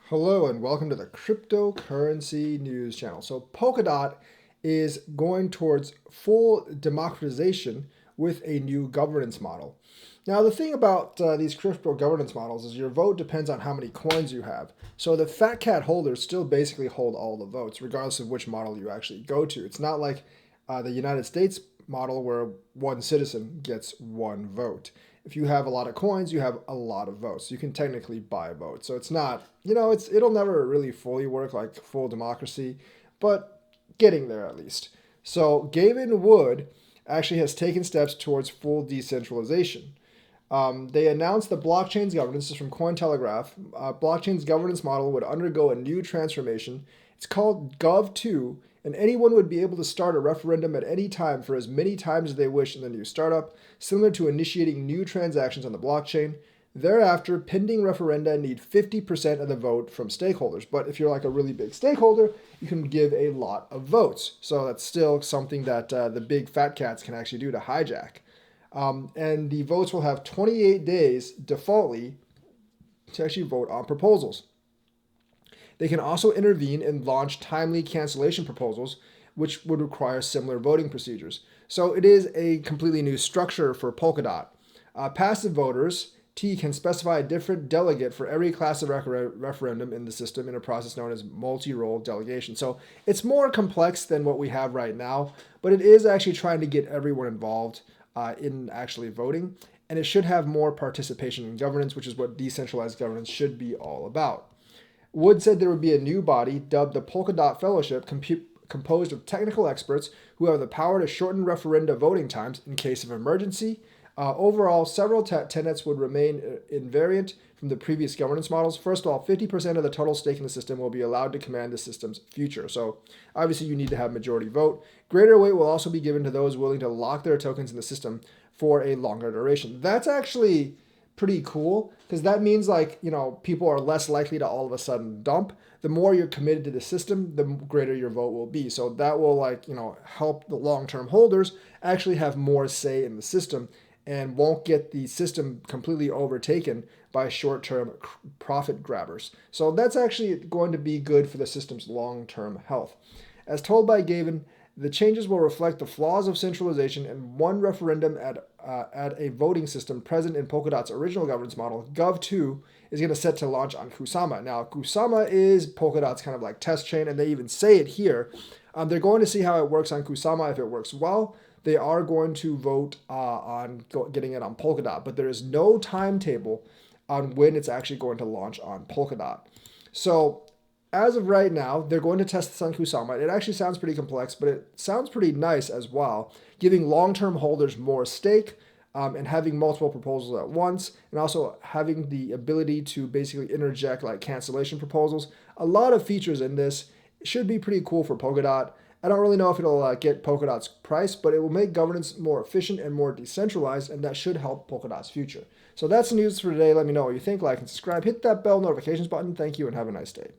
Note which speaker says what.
Speaker 1: Hello and welcome to the cryptocurrency news channel. So Polkadot is going towards full democratization with a new governance model. Now the thing about these crypto governance models is your vote depends on how many coins you have. So the fat cat holders still basically hold all the votes regardless of which model you actually go to. It's not like the United States model where one citizen gets one vote. If you have a lot of coins, you have a lot of votes. You can technically buy votes. So it's not, it'll never really fully work like full democracy, but getting there at least. So Gavin Wood actually has taken steps towards full decentralization. They announced the blockchain's governance, this is from Cointelegraph. Blockchain's governance model would undergo a new transformation. It's called Gov2, and anyone would be able to start a referendum at any time for as many times as they wish in the new startup, similar to initiating new transactions on the blockchain. Thereafter, pending referenda need 50% of the vote from stakeholders. But if you're like a really big stakeholder, you can give a lot of votes. So that's still something that the big fat cats can actually do to hijack. And the votes will have 28 days defaultly to actually vote on proposals. They can also intervene and launch timely cancellation proposals, which would require similar voting procedures. So it is a completely new structure for Polkadot. Passive voters, T, can specify a different delegate for every class of referendum in the system in a process known as multi-role delegation. So it's more complex than what we have right now, but it is actually trying to get everyone involved in actually voting, and it should have more participation in governance, which is what decentralized governance should be all about. Wood said there would be a new body dubbed the Polkadot Fellowship, composed of technical experts who have the power to shorten referenda voting times in case of emergency. Overall, several tenets would remain invariant from the previous governance models. First of all, 50% of the total stake in the system will be allowed to command the system's future. So obviously you need to have majority vote. Greater weight will also be given to those willing to lock their tokens in the system for a longer duration. That's actually pretty cool because that means people are less likely to all of a sudden dump. The more you're committed to the system, the greater your vote will be. So that will help the long-term holders actually have more say in the system and won't get the system completely overtaken by short-term profit grabbers. So that's actually going to be good for the system's long-term health. As told by Gavin, the changes will reflect the flaws of centralization and one referendum at a voting system present in Polkadot's original governance model. Gov2 is going to set to launch on Kusama. Now, Kusama is Polkadot's kind of like test chain, and they even say it here. They're going to see how it works on Kusama. If it works well, they are going to vote on getting it on Polkadot, but there is no timetable on when it's actually going to launch on Polkadot. So as of right now, they're going to test this on Kusama. It actually sounds pretty complex, but it sounds pretty nice as well, giving long-term holders more stake and having multiple proposals at once, and also having the ability to basically interject like cancellation proposals. A lot of features in this. It should be pretty cool for Polkadot. I don't really know if it'll get Polkadot's price, but it will make governance more efficient and more decentralized, and that should help Polkadot's future. So that's the news for today. Let me know what you think. Like and subscribe. Hit that bell notifications button. Thank you, and have a nice day.